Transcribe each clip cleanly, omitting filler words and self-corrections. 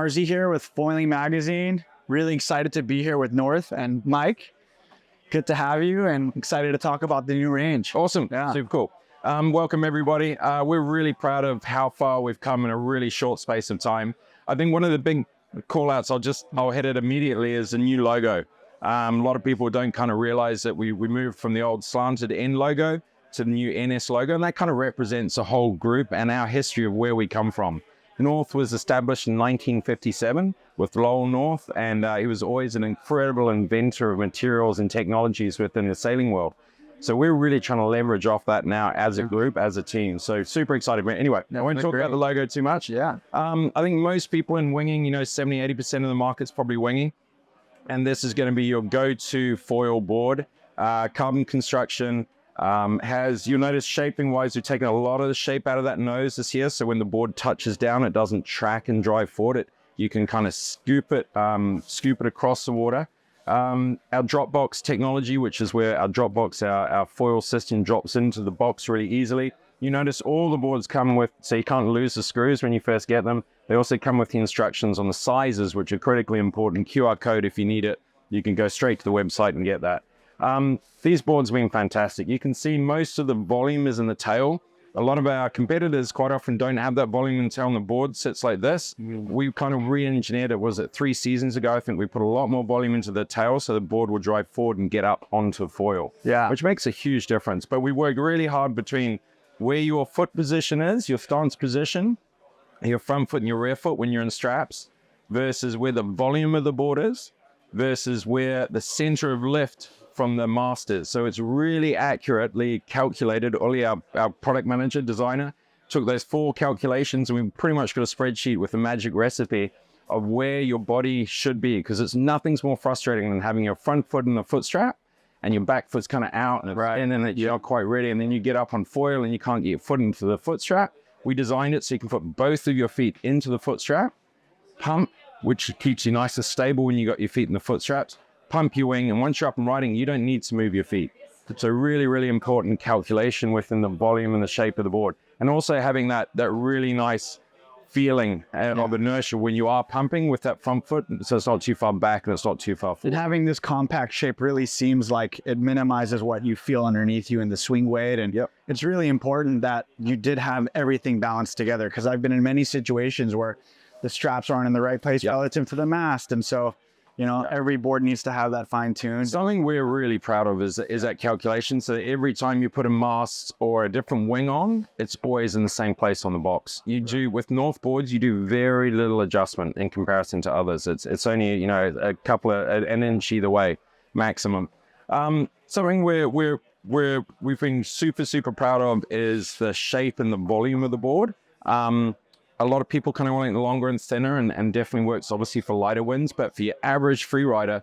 Arzy here with Foiling Magazine. Really excited to be here with North and Mike. Good to have you and excited to talk about the new range. Awesome, Yeah. Super cool. Welcome everybody. We're really proud of how far we've come in a really short space of time. I think one of the big call outs, I'll hit it immediately, is the new logo. A lot of people don't kind of realize that we moved from the old slanted N logo to the new NS logo, and that kind of represents a whole group and our history of where we come from. North was established in 1957 with Lowell North, and he was always an incredible inventor of materials and technologies within the sailing world. So we're really trying to leverage off that now as a group, as a team. So super excited. But anyway, I won't talk about the logo too much. Yeah. I think most people in winging, 70–80% of the market's probably winging. And this is going to be your go-to foil board. Carbon construction. You'll notice shaping wise, we've taken a lot of the shape out of that nose this year. So when the board touches down, it doesn't track and drive forward. You can kind of scoop it across the water. Our drop box technology, which is where our drop box, our foil system drops into the box really easily. You notice all the boards come with, so you can't lose the screws when you first get them. They also come with the instructions on the sizes, which are critically important. QR code if you need it. You can go straight to the website and get that. These boards have been fantastic. You can see most of the volume is in the tail. A lot of our competitors quite often don't have that volume in the tail, and the board sits like this. We kind of re-engineered it, was it 3 seasons ago? I think we put a lot more volume into the tail so the board will drive forward and get up onto foil. Yeah. Which makes a huge difference. But we work really hard between where your foot position is, your stance position, your front foot and your rear foot when you're in straps, versus where the volume of the board is, versus where the center of lift from the masters. So it's really accurately calculated. Ollie, our product manager, designer, took those 4 calculations, and we pretty much got a spreadsheet with a magic recipe of where your body should be, because nothing's more frustrating than having your front foot in the foot strap and your back foot's kind of out and then you're not quite ready, and then you get up on foil and you can't get your foot into the foot strap. We designed it so you can put both of your feet into the foot strap, pump, which keeps you nice and stable when you got your feet in the foot straps, pump your wing, and once you're up and riding, you don't need to move your feet. It's a really, really important calculation within the volume and the shape of the board. And also having that really nice feeling of inertia when you are pumping with that front foot, so it's not too far back and it's not too far forward. And having this compact shape really seems like it minimizes what you feel underneath you in the swing weight. And it's really important that you did have everything balanced together, because I've been in many situations where the straps aren't in the right place relative to the mast. And so, every board needs to have that fine-tuned. Something we're really proud of is that calculation. So every time you put a mast or a different wing on, it's always in the same place on the box. You do, with North boards, you do very little adjustment in comparison to others. It's only, a couple of, an inch either way, maximum. Something we've been super, super proud of is the shape and the volume of the board. A lot of people kind of want it longer and thinner, and definitely works obviously for lighter winds, but for your average free rider,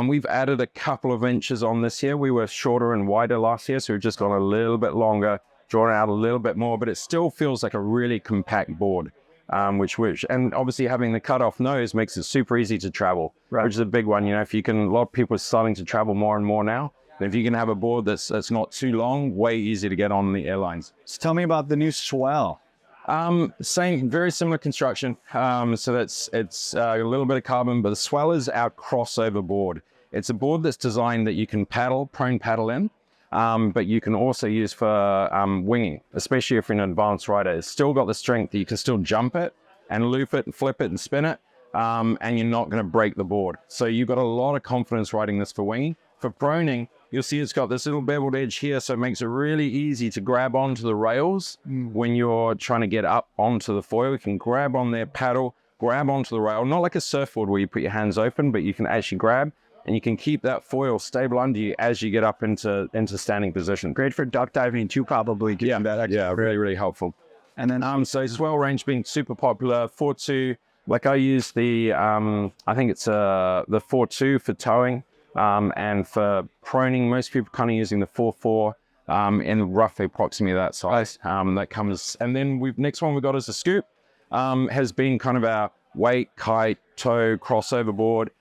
we've added a couple of inches on this year. We were shorter and wider last year, so we've just gone a little bit longer, drawn out a little bit more, but it still feels like a really compact board, and obviously having the cut-off nose makes it super easy to travel, which is a big one. A lot of people are starting to travel more and more now. And if you can have a board that's not too long, way easy to get on the airlines. So tell me about the new swell. Very similar construction. So it's a little bit of carbon, but the swell is our crossover board. It's a board that's designed that you can prone paddle in, but you can also use for winging, especially if you're an advanced rider. It's still got the strength that you can still jump it and loop it and flip it and spin it, and you're not going to break the board. So you've got a lot of confidence riding this for winging. For proning, you'll see it's got this little beveled edge here, so it makes it really easy to grab onto the rails when you're trying to get up onto the foil. You can grab on their paddle, grab onto the rail, not like a surfboard where you put your hands open, but you can actually grab, and you can keep that foil stable under you as you get up into standing position. Great for duck diving too, probably. Really, really helpful. And then so swell range being super popular. 4.2, like I use the, I think it's the 4.2 for towing. And for proning, most people kind of using the 4.4 in roughly approximately that size. That comes, and then next one we got is a scoop. Has been kind of our weight, kite, tow, crossover board.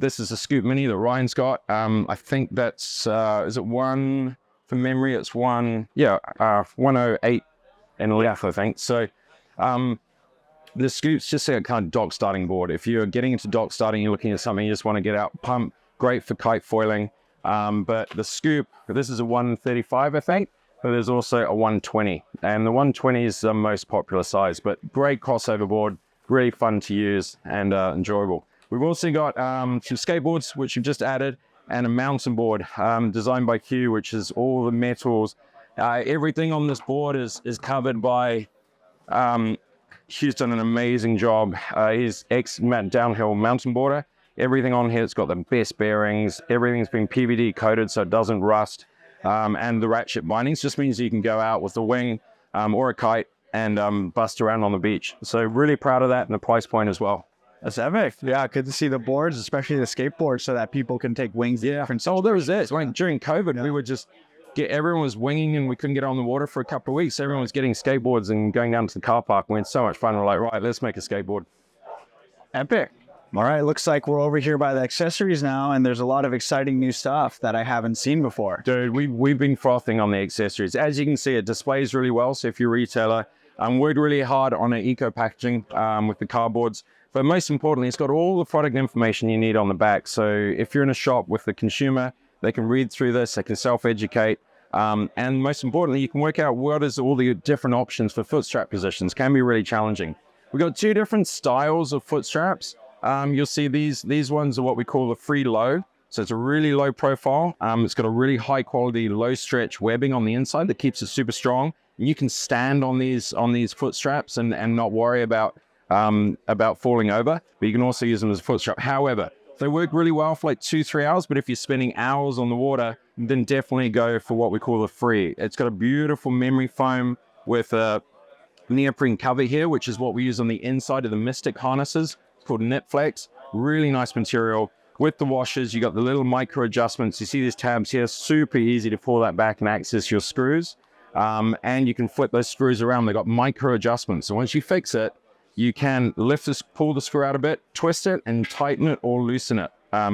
This is a scoop mini that Ryan's got. I think that's is it one from memory? It's 108 in length, I think. So the scoop's just a kind of dock starting board. If you're getting into dock starting, you're looking at something you just want to get out, pump, great for kite foiling. But the scoop, this is a 135, I think, but there's also a 120. And the 120 is the most popular size, but great crossover board, really fun to use and enjoyable. We've also got some skateboards, which we've just added, and a mountain board designed by Q, which is all the metals. Everything on this board is covered by, Q's done an amazing job. He's ex-downhill mountain boarder. Everything on here, it's got the best bearings. Everything's been PVD coated so it doesn't rust. And the ratchet bindings just means you can go out with a wing or a kite and bust around on the beach. So really proud of that and the price point as well. That's epic. Yeah, good to see the boards, especially the skateboards, so that people can take wings. Yeah. So there was this. Like during COVID, we would just everyone was winging and we couldn't get on the water for a couple of weeks. Everyone was getting skateboards and going down to the car park. We had so much fun. We're like, right, let's make a skateboard. Epic. All right, looks like we're over here by the accessories now, and there's a lot of exciting new stuff that I haven't seen before. Dude, we've been frothing on the accessories. As you can see, it displays really well. So if you're a retailer, worked really hard on an eco packaging with the cardboards. But most importantly, it's got all the product information you need on the back. So if you're in a shop with the consumer, they can read through this, they can self-educate. And most importantly, you can work out what is all the different options for foot strap positions. Can be really challenging. We've got two different styles of foot straps. You'll see these ones are what we call the free low. So it's a really low profile. It's got a really high quality, low stretch webbing on the inside that keeps it super strong. And you can stand on these foot straps and not worry about falling over, but you can also use them as a foot strap. However, they work really well for like 2-3 hours, but if you're spending hours on the water, then definitely go for what we call the free. It's got a beautiful memory foam with a neoprene cover here, which is what we use on the inside of the Mystic harnesses. It's called Knit Flex. Really nice material. With the washers, you got the little micro adjustments. You see these tabs here, super easy to pull that back and access your screws. And you can flip those screws around. They've got micro adjustments. So once you fix it, you can lift this, pull the screw out a bit, twist it, and tighten it or loosen it.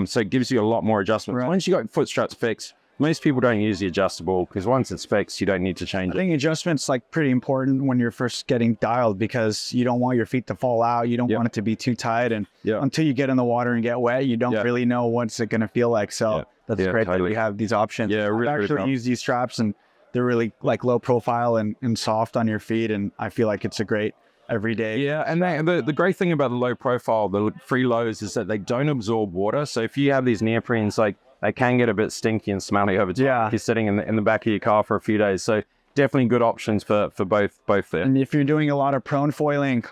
So it gives you a lot more adjustments. Right. Once you got foot straps fixed, most people don't use the adjustable because once it's fixed, you don't need to change it. I think adjustment's like pretty important when you're first getting dialed because you don't want your feet to fall out. You don't want it to be too tight. And until you get in the water and get wet, you don't really know what's it going to feel like. So that's great that we have these options. Yeah, really, I've actually used these straps and they're really like low profile and soft on your feet. And I feel like it's a great everyday. Yeah, and the great thing about the low profile, the free lows, is that they don't absorb water. So if you have these neoprenes, like they can get a bit stinky and smelly over time if you're sitting in the back of your car for a few days. So definitely good options for both there. And if you're doing a lot of prone foiling,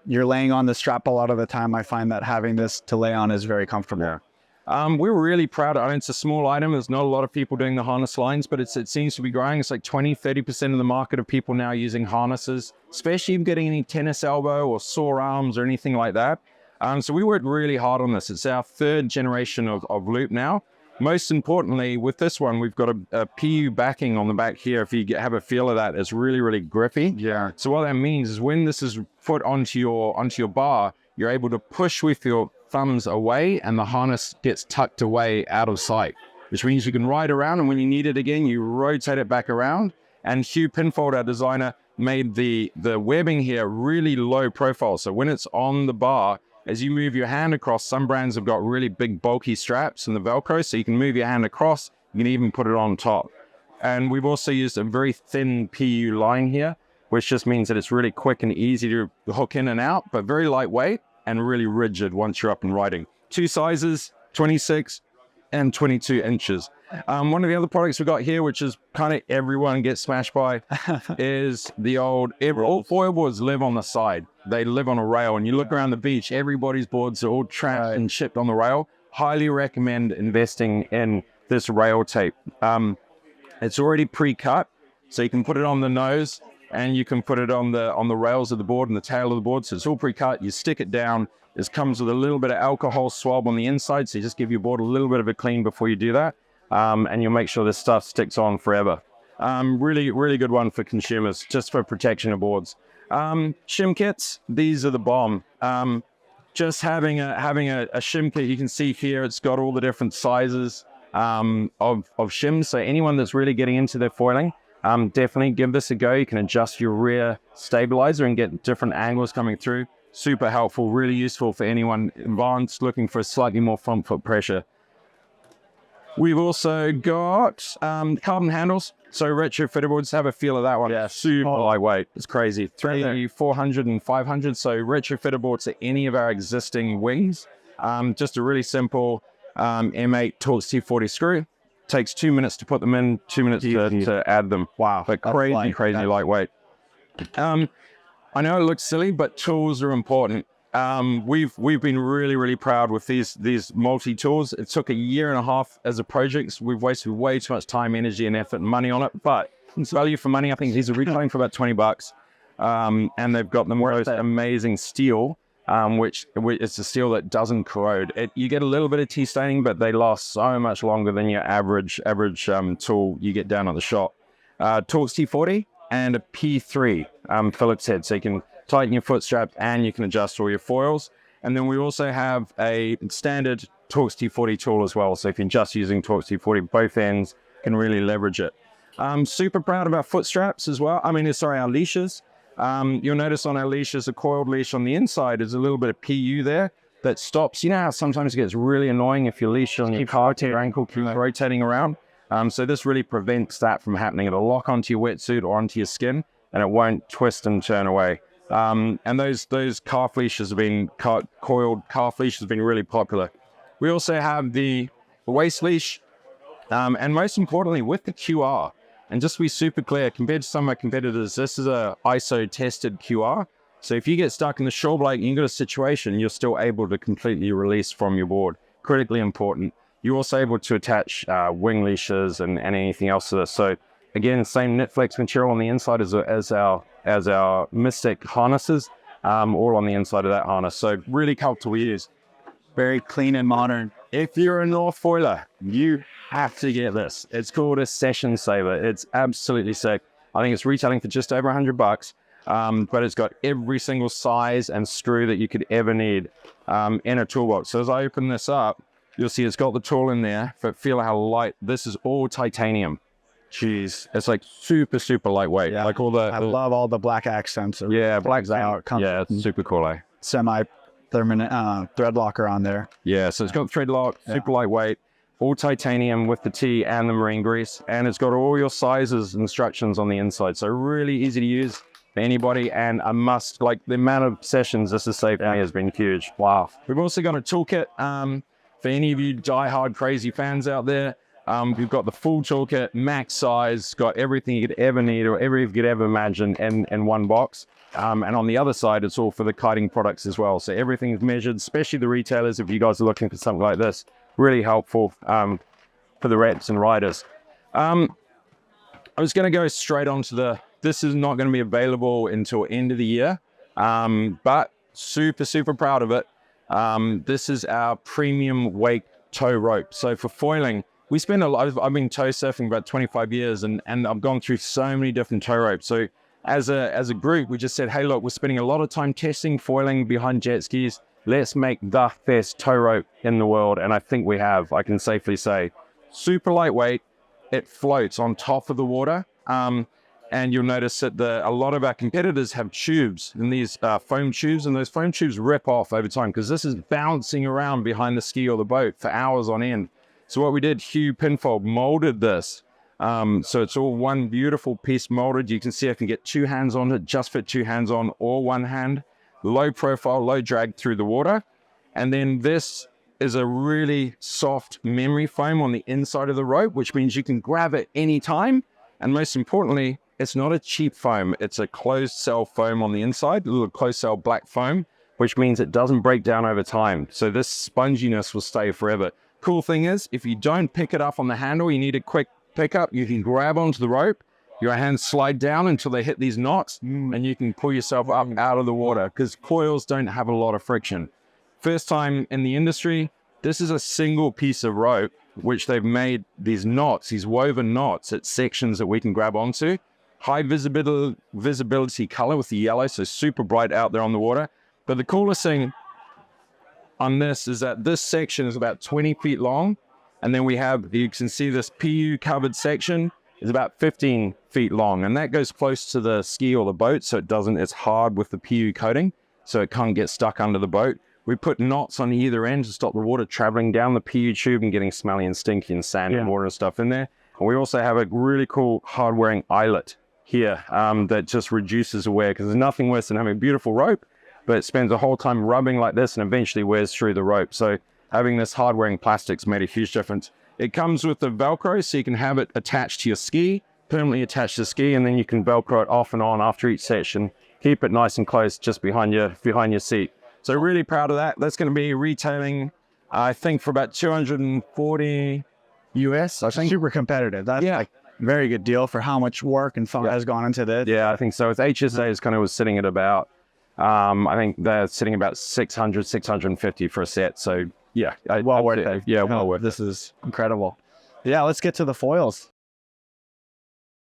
you're laying on the strap a lot of the time. I find that having this to lay on is very comfortable. Yeah. We're really proud. I mean, it's a small item. There's not a lot of people doing the harness lines, but it seems to be growing. It's like 20-30% of the market of people now using harnesses, especially if getting any tennis elbow or sore arms or anything like that. So we worked really hard on this. It's our third generation of loop now. Most importantly, with this one, we've got a PU backing on the back here. If you have a feel of that, it's really, really grippy. Yeah. So what that means is when this is put onto your bar, you're able to push with your thumbs away and the harness gets tucked away out of sight, which means you can ride around and when you need it again, you rotate it back around. And Hugh Pinfold, our designer, made the webbing here really low profile. So when it's on the bar, as you move your hand across, some brands have got really big bulky straps in the Velcro, so you can move your hand across, you can even put it on top. And we've also used a very thin PU line here, which just means that it's really quick and easy to hook in and out, but very lightweight and really rigid once you're up and riding. Two sizes, 26 and 22 inches. One of the other products we got here, which is kind of everyone gets smashed by, is the all foil boards live on the side. They live on a rail, and you look around the beach, everybody's boards are all trapped and shipped on the rail. Highly recommend investing in this rail tape. It's already pre-cut, so you can put it on the nose, and you can put it on the rails of the board and the tail of the board. So it's all pre-cut. You stick it down. This comes with a little bit of alcohol swab on the inside, so you just give your board a little bit of a clean before you do that, and you'll make sure this stuff sticks on forever. Really, really good one for consumers, just for protection of boards. Shim kits, these are the bomb. Just having a shim kit, you can see here, it's got all the different sizes of shims. So anyone that's really getting into their foiling, definitely give this a go. You can adjust your rear stabilizer and get different angles coming through. Super helpful, really useful for anyone advanced looking for slightly more front foot pressure. We've also got carbon handles. So retrofitted, we'll just have a feel of that one. Yeah. Super lightweight. It's crazy. 3, 400 and 500. So retrofittable to any of our existing wings. Just a really simple M8 Torx T40 screw. Takes 2 minutes to put them in, 2 minutes to add them. Wow. But crazy lightweight. I know it looks silly, but tools are important. We've been really proud with these multi-tools. It took 1.5 years as a project. We've wasted way too much time, energy, and effort and money on it, but it's value for money. I think these are retailing for about $20. And they've got the most amazing steel, which it's a steel that doesn't corrode. You get a little bit of tea staining, but they last so much longer than your average tool you get down at the shop. Torx T40 and a P3 Phillips head, so you can tighten your foot straps and you can adjust all your foils. And then we also have a standard Torx T40 tool as well. So if you're just using Torx T40, both ends can really leverage it. Super proud of our foot straps as well. I mean, sorry, our leashes. You'll notice on our leashes, a coiled leash on the inside is a little bit of PU there that stops. You know how sometimes it gets really annoying if your leash on your car, your ankle keeps rotating around. So this really prevents that from happening. It'll lock onto your wetsuit or onto your skin and it won't twist and turn away. And those calf leashes have been, coiled calf leashes have been really popular. We also have the waist leash, and most importantly with the QR. And just to be super clear, compared to some of my competitors, this is a ISO tested QR. So if you get stuck in the shore blade and you've got a situation, you're still able to completely release from your board. Critically important. You're also able to attach wing leashes and anything else to this. So again, same knit flex material on the inside as our Mystic harnesses, all on the inside of that harness. So really comfortable to use. Very clean and modern. If you're a North Foiler, you have to get this. It's called a Session Saber. It's absolutely sick. I think it's retailing for just over $100, but it's got every single size and screw that you could ever need in a toolbox. So as I open this up, you'll see it's got the tool in there, but feel how light. This is all titanium. Jeez, it's like super lightweight. Yeah. Like I love all the black accents. Yeah, black out. Yeah, it's super cool. Thread locker on there. Yeah, so it's got thread lock, super lightweight, all titanium with the T and the marine grease, and it's got all your sizes instructions on the inside. So really easy to use for anybody, and a must. Like the amount of sessions this has saved me has been huge. Wow. We've also got a toolkit for any of you die-hard crazy fans out there. We've got the full toolkit, max size, got everything you could ever need or everything you could ever imagine in one box. And on the other side, it's all for the kiting products as well. So everything is measured, especially the retailers, if you guys are looking for something like this. Really helpful for the reps and riders. I was going to go straight on to this is not going to be available until end of the year, but super proud of it. This is our premium wake tow rope. So for foiling, we spend a lot. I've been tow surfing about 25 years, and I've gone through so many different tow ropes. So as a group, we just said, hey, look, we're spending a lot of time testing foiling behind jet skis. Let's make the best tow rope in the world, and I think we have. I can safely say, super lightweight. It floats on top of the water, and you'll notice that a lot of our competitors have tubes, and these foam tubes, and those foam tubes rip off over time because this is bouncing around behind the ski or the boat for hours on end. So what we did, Hugh Pinfold molded this. So it's all one beautiful piece molded. You can see I can get 2 hands on it, just fit 2 hands on or 1 hand. Low profile, low drag through the water. And then this is a really soft memory foam on the inside of the rope, which means you can grab it anytime. And most importantly, it's not a cheap foam. It's a closed cell foam on the inside, a little closed cell black foam, which means it doesn't break down over time. So this sponginess will stay forever. Cool thing is, if you don't pick it up on the handle, you need a quick pickup, you can grab onto the rope, your hands slide down until they hit these knots, and you can pull yourself up out of the water because coils don't have a lot of friction. First time in the industry, this is a single piece of rope, which they've made these knots, these woven knots at sections that we can grab onto. High visibility color with the yellow, so super bright out there on the water. But the coolest thing on this is that this section is about 20 feet long. And then we have, you can see this PU covered section is about 15 feet long, and that goes close to the ski or the boat, so it's hard with the PU coating, so it can't get stuck under the boat. We put knots on either end to stop the water traveling down the PU tube and getting smelly and stinky and sand and water and stuff in there. And we also have a really cool hard-wearing eyelet here that just reduces the wear, because there's nothing worse than having a beautiful rope, but it spends the whole time rubbing like this and eventually wears through the rope. So having this hard-wearing plastic's made a huge difference. It comes with the Velcro, so you can have it attached to your ski, permanently attached to the ski, and then you can Velcro it off and on after each section. Keep it nice and close just behind your seat. So really proud of that. That's going to be retailing, I think, for about $240 US, I think. Super competitive. That's like a very good deal for how much work and thought has gone into this. Yeah, I think so. With HSA was sitting at about, I think they're sitting about 600, 650 for a set. So yeah, well worth it. Yeah, well worth it. This is incredible. Yeah, let's get to the foils.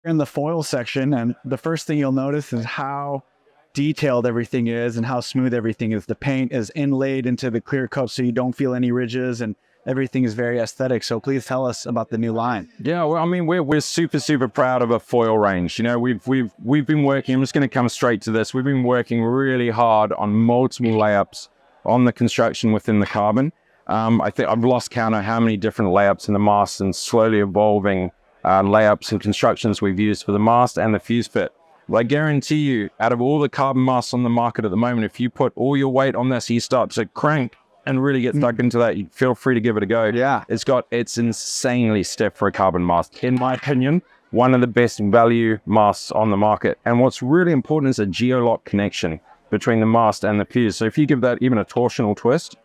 We're in the foil section, and the first thing you'll notice is how detailed everything is and how smooth everything is. The paint is inlaid into the clear coat, so you don't feel any ridges, and everything is very aesthetic. So please tell us about the new line. Yeah, well, I mean, we're super proud of a foil range. You know, we've been working. I'm just going to come straight to this. We've been working really hard on multiple layups on the construction within the carbon. I think I've lost count of how many different layups in the mast and slowly evolving layups and constructions we've used for the mast and the fuse fit. Well, I guarantee you, out of all the carbon masts on the market at the moment, if you put all your weight on this, you start to crank and really get stuck into that, you feel free to give it a go. Yeah. It's insanely stiff for a carbon mast. In my opinion, one of the best value masts on the market. And what's really important is a geolock connection between the mast and the fuse. So if you give that even a torsional twist.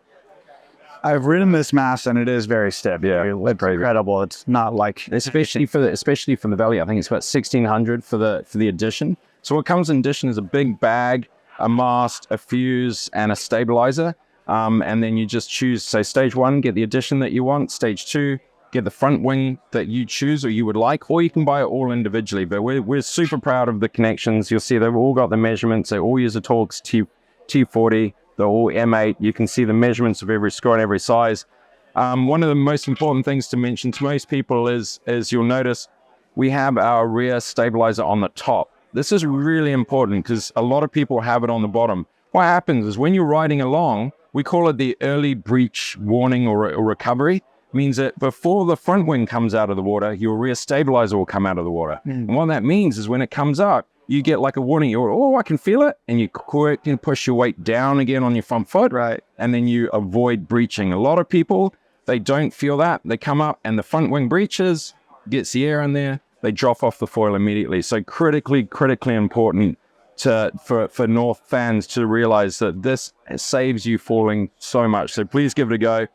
I've ridden this mast and it is very stiff. Yeah, it's incredible. It's not like, especially for the belly. I think it's about 1,600 for the addition. So what comes in addition is a big bag, a mast, a fuse, and a stabilizer. And then you just choose. So stage 1, get the addition that you want. Stage 2, get the front wing that you choose or you would like, or you can buy it all individually. But we're super proud of the connections. You'll see they've all got the measurements. They all use a Torx T40. They're all M8. You can see the measurements of every screw and every size. One of the most important things to mention to most people is you'll notice we have our rear stabilizer on the top. This is really important because a lot of people have it on the bottom. What happens is when you're riding along, we call it the early breach warning or recovery. Means that before the front wing comes out of the water, your rear stabilizer will come out of the water. And what that means is when it comes up, you get like a warning. You're, oh, I can feel it. And you quickly push your weight down again on your front foot. Right. And then you avoid breaching. A lot of people, they don't feel that. They come up and the front wing breaches, gets the air in there. They drop off the foil immediately. So critically important for North fans to realize that this saves you falling so much. So please give it a go.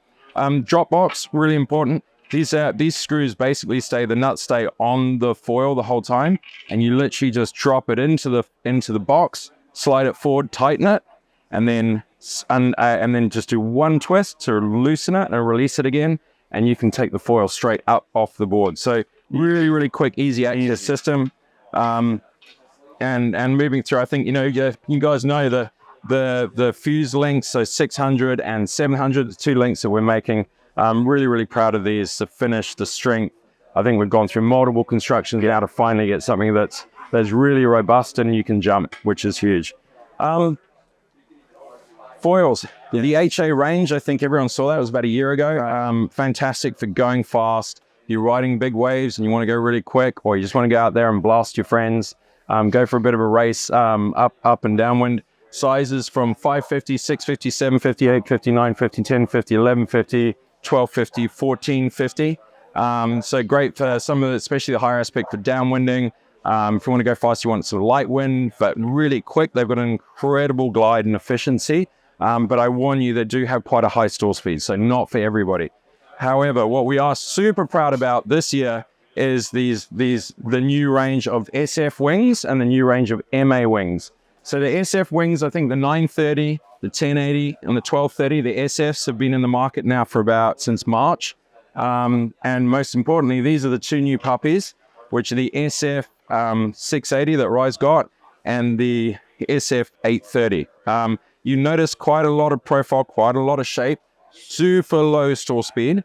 Drop box, really important. These screws basically the nuts stay on the foil the whole time, and you literally just drop it into the box, slide it forward, tighten it, and then just do one twist to loosen it and release it again, and you can take the foil straight up off the board. So really quick, easy access system. And moving through, I think you guys know the fuse lengths, so 600 and 700, the 2 lengths that we're making. I'm really proud of these, the finish, the strength. I think we've gone through multiple constructions now to finally get something that's really robust and you can jump, which is huge. Foils, the HA range, I think everyone saw that. It was about a year ago. Fantastic for going fast. You're riding big waves and you want to go really quick, or you just want to go out there and blast your friends. Go for a bit of a race up and downwind. Sizes from 550, 650, 750, 850, 950, 1050, 1150, 1250, 1450. So great for some of the, especially the higher aspect for downwinding. If you want to go fast, you want some light wind, but really quick. They've got an incredible glide and efficiency. But I warn you, they do have quite a high stall speed, so not for everybody. However, what we are super proud about this year is the new range of SF wings and the new range of MA wings. So the SF wings, I think the 930, the 1080, and the 1230, the SFs have been in the market now for since March. And most importantly, these are the 2 new puppies, which are the SF 680 that Rise got and the SF 830. You notice quite a lot of profile, quite a lot of shape, super low stall speed.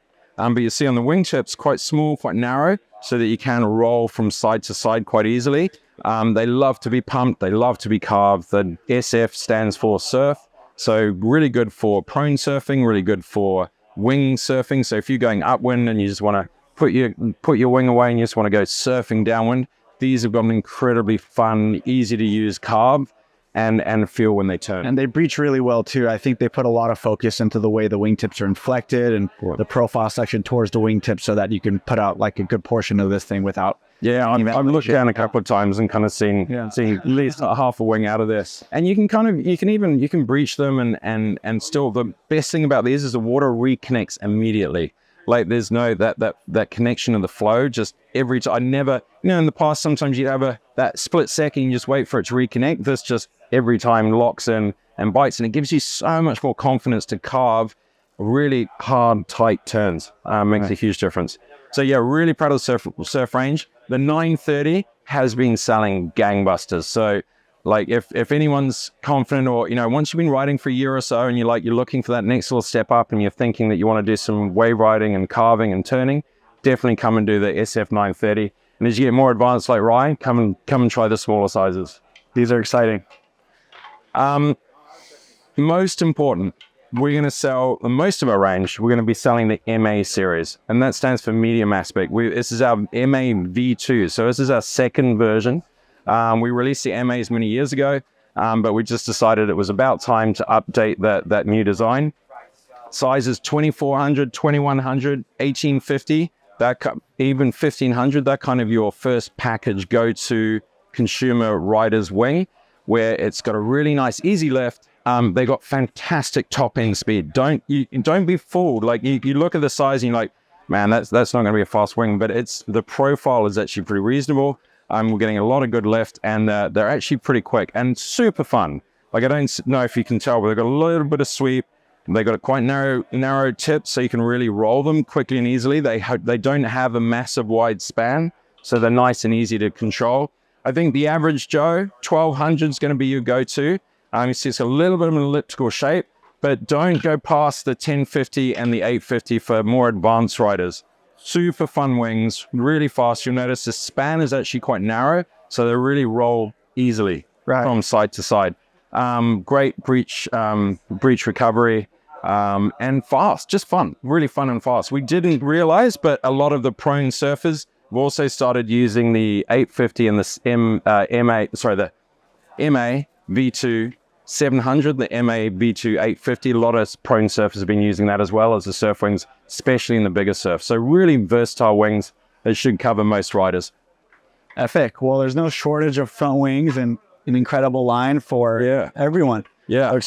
But you see on the wingtips, quite small, quite narrow, so that you can roll from side to side quite easily. They love to be pumped. They love to be carved. The SF stands for surf. So really good for prone surfing, really good for wing surfing. So if you're going upwind and you just want to put your wing away and you just want to go surfing downwind, these have got an incredibly fun, easy to use carve and feel when they turn. And they breach really well too. I think they put a lot of focus into the way the wingtips are inflected and the profile section towards the wingtips so that you can put out like a good portion of this thing without. Yeah, I've looked down a couple of times and kind of seen at least half a wing out of this. And you can breach them and still, the best thing about these is the water reconnects immediately. Like there's no that connection of the flow. Just every time, I never, in the past sometimes you'd have that split second, you just wait for it to reconnect. This just every time locks in and bites, and it gives you so much more confidence to carve really hard, tight turns. Makes a huge difference. So yeah, really proud of the surf range. The 930 has been selling gangbusters. So like if anyone's confident, or once you've been riding for a year or so and you're looking for that next little step up and you're thinking that you want to do some wave riding and carving and turning, definitely come and do the SF 930. And as you get more advanced like Ryan, come and try the smaller sizes. These are exciting. Most important, we're going to sell the most of our range. We're going to be selling the MA series, and that stands for medium aspect. This is our MA V2, so this is our second version. We released the MAs many years ago, but we just decided it was about time to update that new design. Sizes 2400, 2100, 1850, even 1500. That kind of your first package go-to consumer rider's wing, where it's got a really nice easy lift. They got fantastic top end speed. Don't be fooled. Like you look at the size and you're like, man, that's not going to be a fast wing, but the profile is actually pretty reasonable. We're getting a lot of good lift, and they're actually pretty quick and super fun. Like I don't know if you can tell, but they've got a little bit of sweep. They got a quite narrow tip, so you can really roll them quickly and easily. They don't have a massive wide span, so they're nice and easy to control. I think the average Joe 1200 is going to be your go-to. You see it's a little bit of an elliptical shape, but don't go past the 1050 and the 850 for more advanced riders. Super fun wings, really fast. You'll notice the span is actually quite narrow, so they really roll easily from side to side. Great breach recovery, and fast, just fun, really fun and fast. We didn't realize, but a lot of the prone surfers have also started using the 850 and the MA V2 700, the MA V2 850. A lot of prone surfers have been using that as well as the surf wings, especially in the bigger surf. So really versatile wings that should cover most riders. Epic. Well, there's no shortage of front wings and an incredible line for everyone. Yeah, I'll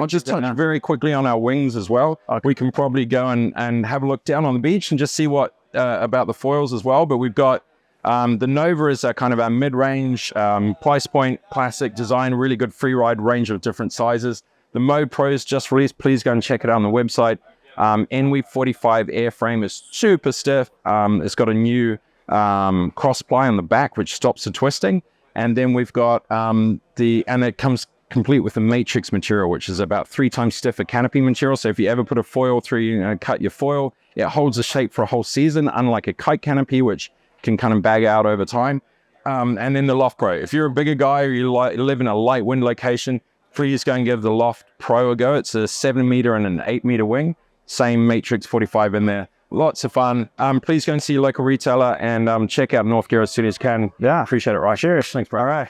just touch very quickly on our wings as well. Okay. We can probably go and have a look down on the beach and just see what about the foils as well. But we've got the Nova is kind of our mid-range price point, classic design, really good free ride range of different sizes. The Mode Pro is just released. Please go and check it out on the website. NW45 airframe is super stiff. It's got a new cross ply on the back, which stops the twisting. And then we've got and it comes complete with the matrix material, which is about 3 times stiffer canopy material. So if you ever put a foil through, cut your foil, it holds the shape for a whole season, unlike a kite canopy, which can kind of bag out over time. And then the Loft Pro. If you're a bigger guy or you live in a light wind location, please go and give the Loft Pro a go. It's a 7 meter and an 8 meter wing. Same matrix 45 in there. Lots of fun. Please go and see your local retailer and check out North Gear as soon as you can. Yeah. Appreciate it, right? Cheers. Thanks, bro. All right.